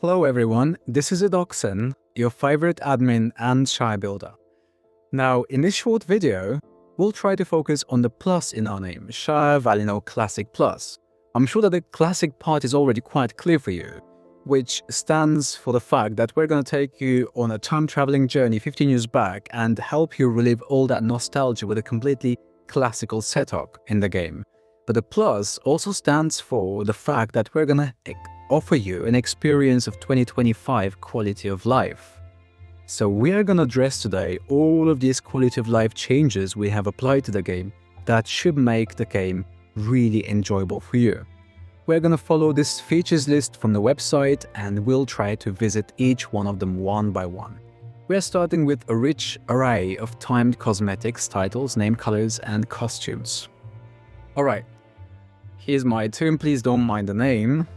Hello everyone, this is Edoxen, your favorite admin and shy builder. Now, in this short video, we'll try to focus on the plus in our name, Shaiya Valinor Classic Plus. I'm sure that the classic part is already quite clear for you, which stands for the fact that we're going to take you on a time-traveling journey 15 years back and help you relive all that nostalgia with a completely classical setup in the game. But the plus also stands for the fact that we're going to offer you an experience of 2025 quality of life. So we are going to address today all of these quality of life changes we have applied to the game that should make the game really enjoyable for you. We're going to follow this features list from the website and we'll try to visit each one of them one by one. We're starting with a rich array of timed cosmetics, titles, name colors, and costumes. Alright, here's my tune, please don't mind the name.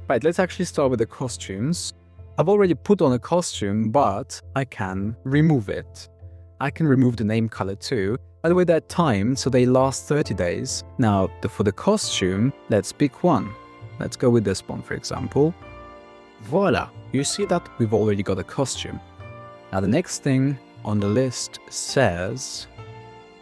Right, let's actually start with the costumes. I've already put on a costume, but I can remove it. I can remove the name color too. By the way, they're timed, so they last 30 days. Now, for the costume, let's pick one. Let's go with this one, for example. Voila! You see that we've already got a costume. Now, the next thing on the list says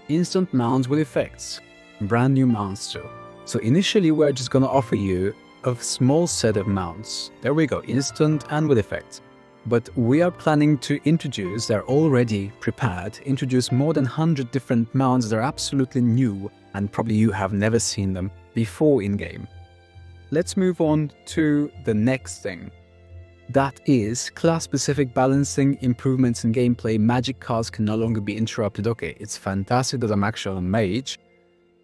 instant mounts with effects. Brand new mounts too. So initially, we're just going to offer you a small set of mounts. There we go, instant and with effects. But we are planning to introduce, they're already prepared, introduce more than 100 different mounts that are absolutely new and probably you have never seen them before in-game. Let's move on to the next thing. That is class-specific balancing, improvements in gameplay, magic cards can no longer be interrupted. Okay, it's fantastic that I'm actually a mage.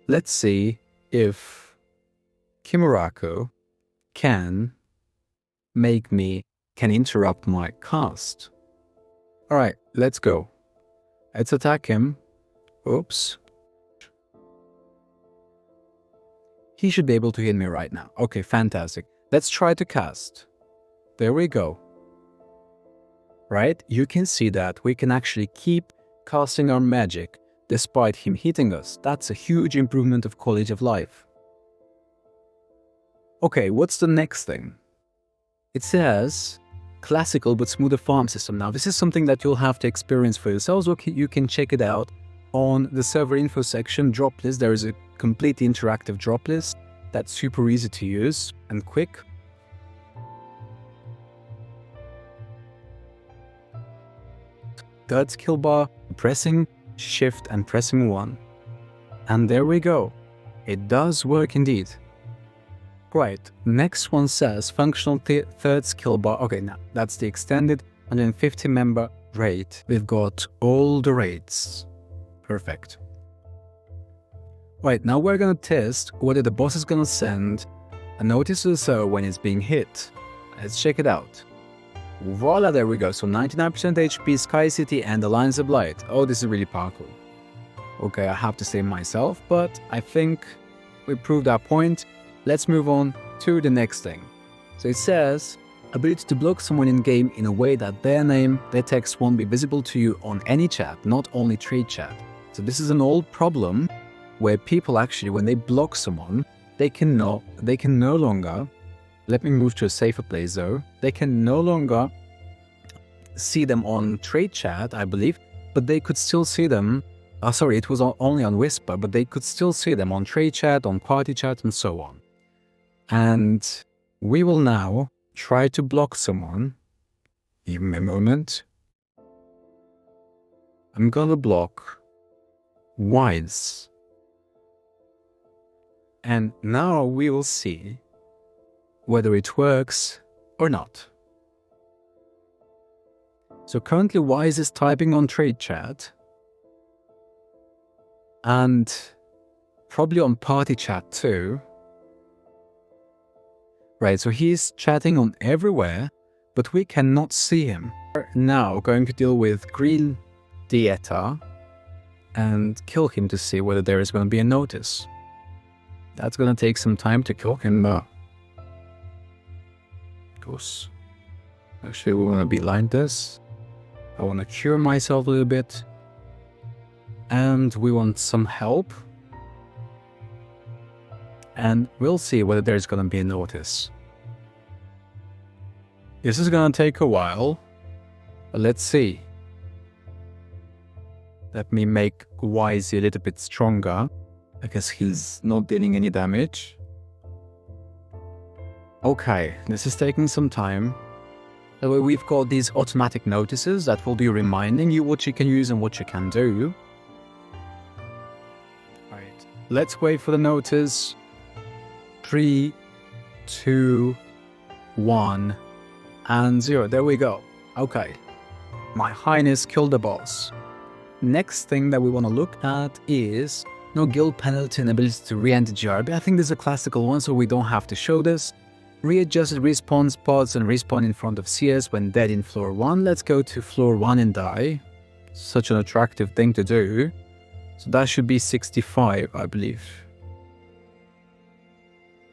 Let's see if Kimuraku can interrupt my cast. Alright, let's go. Let's attack him. Oops. He should be able to hit me right now. Okay, fantastic. Let's try to cast. There we go. Right, you can see that we can actually keep casting our magic despite him hitting us. That's a huge improvement of quality of life. Okay, what's the next thing? It says classical but smoother farm system. Now, this is something that you'll have to experience for yourselves, or you can check it out on the server info section, drop list. There is a completely interactive drop list that's super easy to use and quick. Third skill bar, pressing shift and pressing 1. And there we go. It does work indeed. Right, next one says functional third skill bar. Okay, now that's the extended 150 member raid. We've got all the raids. Perfect. Right, now we're gonna test whether the boss is gonna send a notice to the server when it's being hit. Let's check it out. Voila, there we go. So 99% HP, Sky City, and Alliance of Light. Oh, this is really powerful. Okay, I have to say myself, but I think we proved our point. Let's move on to the next thing. So it says, ability to block someone in-game in a way that their name, their text won't be visible to you on any chat, not only trade chat. So this is an old problem where people actually, when they block someone, they can no longer, let me move to a safer place though, they can no longer see them on trade chat, I believe, but they could still see them. Sorry, it was only on Whisper, but they could still see them on trade chat, on party chat, and so on. And we will now try to block someone. Give me a moment. I'm gonna block Wise. And now we will see whether it works or not. So currently Wise is typing on trade chat and probably on party chat too. Right, so he's chatting on everywhere, but we cannot see him. We're now going to deal with Green Dieta and kill him to see whether there is going to be a notice. That's going to take some time to kill him. Goose. Actually, we want to be like this. I want to cure myself a little bit. And we want some help. And we'll see whether there's going to be a notice. This is gonna take a while, but let's see. Let me make Wisey a little bit stronger. I guess he's not dealing any damage. Okay, this is taking some time. We've got these automatic notices that will be reminding you what you can use and what you can do. Right, let's wait for the notice. 3, 2, 1, and 0. There we go. Okay, My Highness killed the boss. Next thing that we want to look at is no guild penalty and ability to re-enter GRB. I think this is a classical one, so we don't have to show this. Readjusted respawn spots and respawn in front of CS when dead in floor 1. Let's go to floor 1 and die. Such an attractive thing to do. So that should be 65, I believe.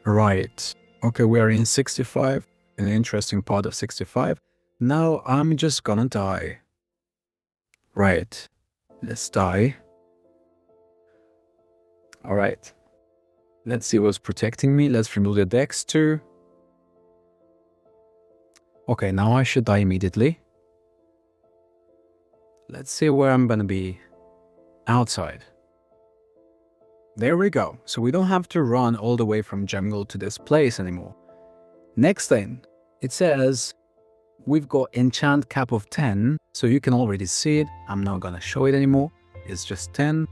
Right. Okay, we are in 65. An interesting part of 65. Now I'm just gonna die. Right. Let's die. Alright. Let's see what's protecting me. Let's remove the dex too. Okay, now I should die immediately. Let's see where I'm gonna be. Outside. There we go. So we don't have to run all the way from jungle to this place anymore. Next thing, it says we've got enchant cap of 10. So you can already see it. I'm not gonna show it anymore. It's just 10.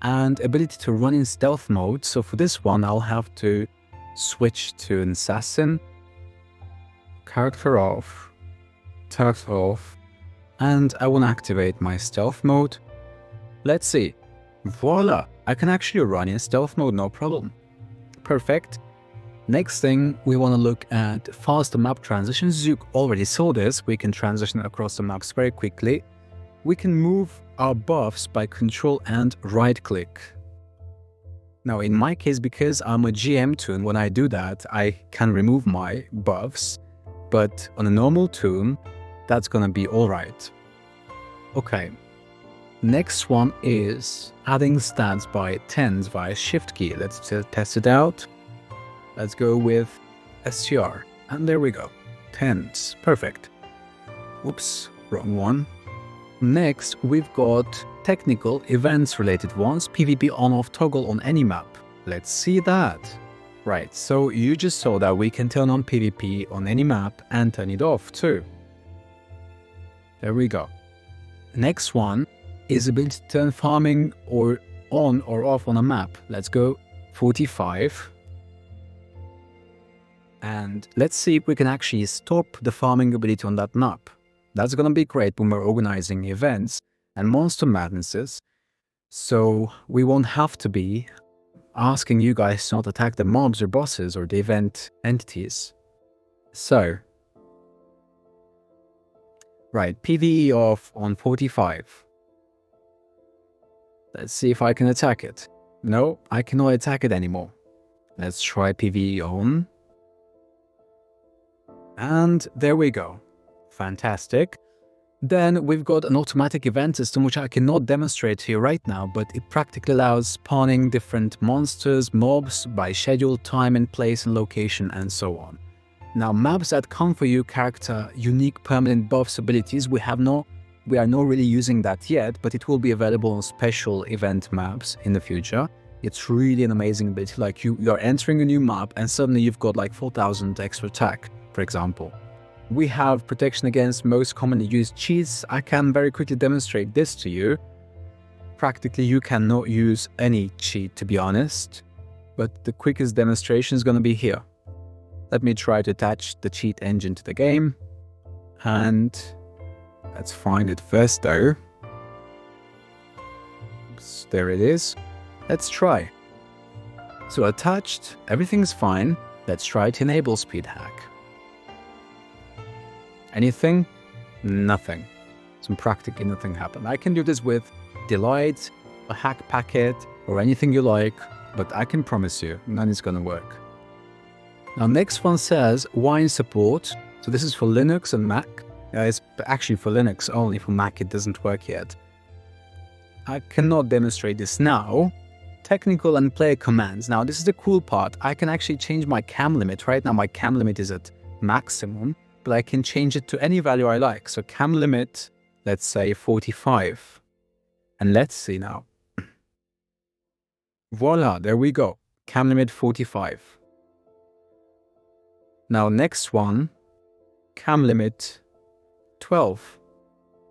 And ability to run in stealth mode. So for this one, I'll have to switch to an assassin. Character off, turtle off, and I want to activate my stealth mode. Let's see. Voila! I can actually run in stealth mode, no problem. Perfect. Next thing, we want to look at faster map transitions. You already saw this. We can transition across the maps very quickly. We can move our buffs by control and right click. Now in my case, because I'm a GM toon, when I do that, I can remove my buffs. But on a normal toon, that's gonna be alright. Okay. Next one is adding stats by 10s via shift key. Let's test it out. Let's go with SCR. And there we go. 10s. Perfect. Oops, wrong one. Next, we've got technical events related ones. PvP on-off toggle on any map. Let's see that. Right, so you just saw that we can turn on PvP on any map and turn it off too. There we go. Next one is ability to turn farming or on or off on a map. Let's go 45. And let's see if we can actually stop the farming ability on that map. That's gonna be great when we're organizing events and monster madnesses. So we won't have to be asking you guys to not attack the mobs or bosses or the event entities. So, right, PvE off on 45. Let's see if I can attack it. No, I cannot attack it anymore. Let's try PvE on. And there we go. Fantastic. Then we've got an automatic event system which I cannot demonstrate here right now, but it practically allows spawning different monsters, mobs by schedule, time and place and location and so on. Now maps that come for you character unique permanent buffs abilities, we are not really using that yet, but it will be available on special event maps in the future. It's really an amazing ability, like you're entering a new map and suddenly you've got like 4000 extra attack, for example. We have protection against most commonly used cheats. I can very quickly demonstrate this to you. Practically, you cannot use any cheat, to be honest. But the quickest demonstration is going to be here. Let me try to attach the cheat engine to the game. And let's find it first, though. Oops, there it is. Let's try. So attached, everything's fine. Let's try to enable speed hack. Anything? Nothing. So practically nothing happened. I can do this with delight, a hack packet, or anything you like, but I can promise you, none is gonna work. Now next one says wine support. So this is for Linux and Mac. It's actually for Linux only, for Mac it doesn't work yet. I cannot demonstrate this now. Technical and player commands. Now this is the cool part. I can actually change my cam limit. Right now my cam limit is at maximum. but I can change it to any value I like. So cam limit, let's say 45. And let's see now. Voila, there we go. Cam limit 45. Now next one, cam limit 12.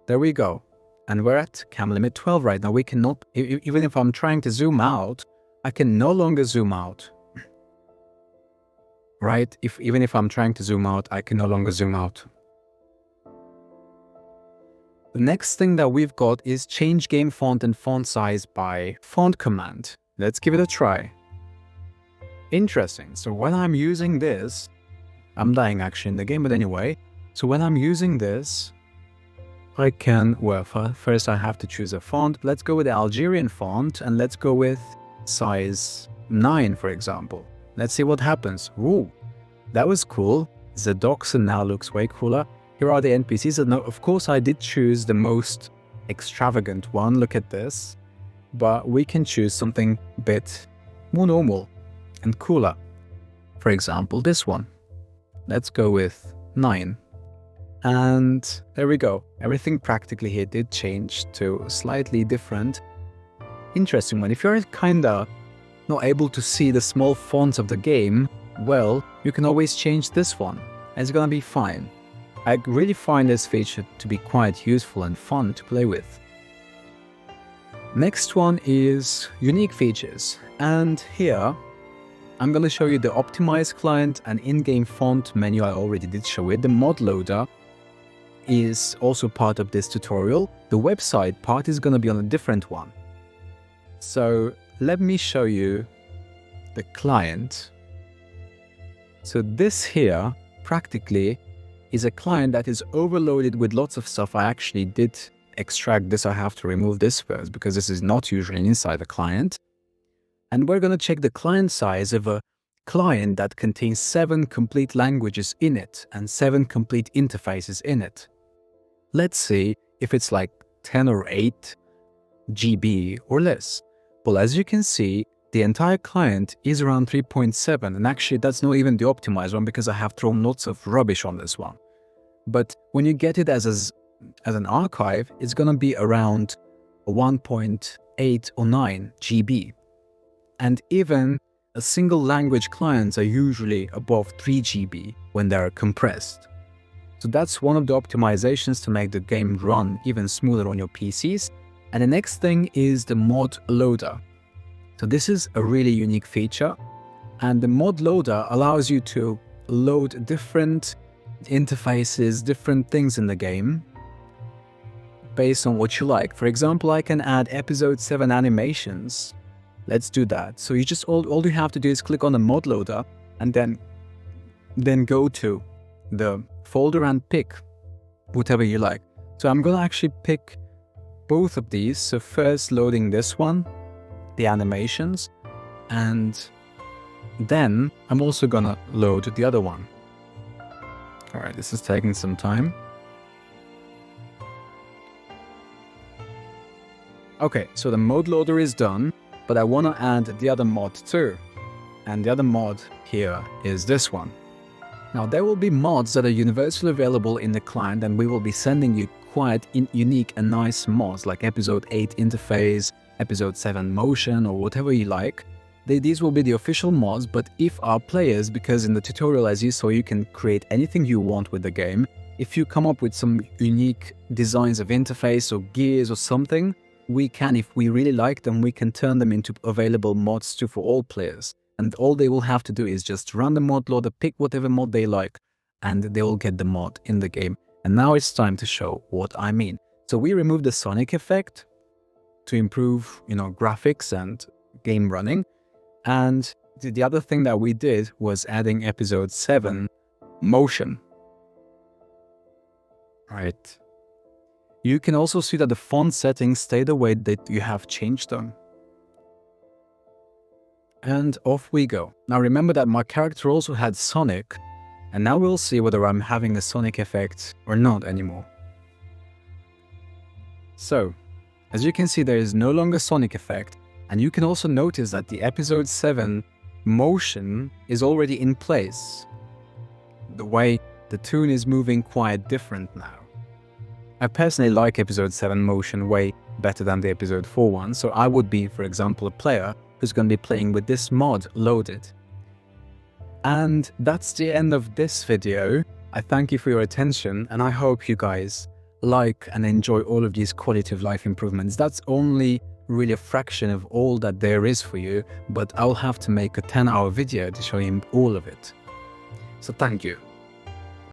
There we go. And we're at cam limit 12 right now. We cannot, even if I'm trying to zoom out, I can no longer zoom out. Right? Even if I'm trying to zoom out, I can no longer zoom out. The next thing that we've got is change game font and font size by font command. Let's give it a try. Interesting. So when I'm using this, I'm dying actually in the game, but anyway. So when I'm using this, I can, well, first I have to choose a font. Let's go with the Algerian font and let's go with size 9, for example. Let's see what happens. Ooh, that was cool. The Dachshund now looks way cooler. Here are the NPCs. And now, of course, I did choose the most extravagant one. Look at this. But we can choose something a bit more normal and cooler. For example, this one. Let's go with 9. And there we go. Everything practically here did change to a slightly different, interesting one. If you're kinda not able to see the small fonts of the game, well, you can always change this one. It's gonna be fine. I really find this feature to be quite useful and fun to play with. Next one is unique features. And here, I'm gonna show you the optimized client and in-game font menu. I already did show it. The mod loader is also part of this tutorial. The website part is going to be on a different one. So let me show you the client. So this here practically is a client that is overloaded with lots of stuff. I actually did extract this. I have to remove this first because this is not usually inside the client. And we're going to check the client size of a client that contains 7 complete languages in it and 7 complete interfaces in it. Let's see if it's like 10 or 8 GB or less. Well, as you can see, the entire client is around 3.7, and actually that's not even the optimized one because I have thrown lots of rubbish on this one. But when you get it as an archive, it's going to be around 1.8 or 9 GB. And even a single language clients are usually above 3 GB when they're compressed. So that's one of the optimizations to make the game run even smoother on your PCs. And the next thing is the mod loader. So this is a really unique feature. And the mod loader allows you to load different interfaces, different things in the game based on what you like. For example, I can add episode 7 animations. Let's do that. So you just all you have to do is click on the mod loader and then go to the folder and pick whatever you like. So I'm gonna actually pick both of these. So first loading this one, the animations, and then I'm also gonna load the other one. All right, this is taking some time. Okay, so the mod loader is done, but I want to add the other mod too. And the other mod here is this one. Now there will be mods that are universally available in the client, and we will be sending you quite unique and nice mods like episode 8 interface, episode 7 motion, or whatever you like. These will be the official mods, but if our players, because in the tutorial as you saw, you can create anything you want with the game, if you come up with some unique designs of interface or gears or something, we can, if we really like them, we can turn them into available mods too for all players. And all they will have to do is just run the mod loader, pick whatever mod they like, and they will get the mod in the game. And now it's time to show what I mean. So we removed the Sonic effect to improve, graphics and game running. And the other thing that we did was adding episode 7 motion. Right. You can also see that the font settings stay the way that you have changed them. And off we go. Now remember that my character also had Sonic, and now we'll see whether I'm having the Sonic effect or not anymore. So, as you can see, there is no longer Sonic effect, and you can also notice that the episode 7 motion is already in place. The way the tune is moving quite different now. I personally like episode 7 motion way better than the episode 4 one, so I would be, for example, a player who's going to be playing with this mod loaded. And that's the end of this video. I thank you for your attention, and I hope you guys like and enjoy all of these quality of life improvements. That's only really a fraction of all that there is for you, but I'll have to make a 10-hour video to show you all of it. So thank you.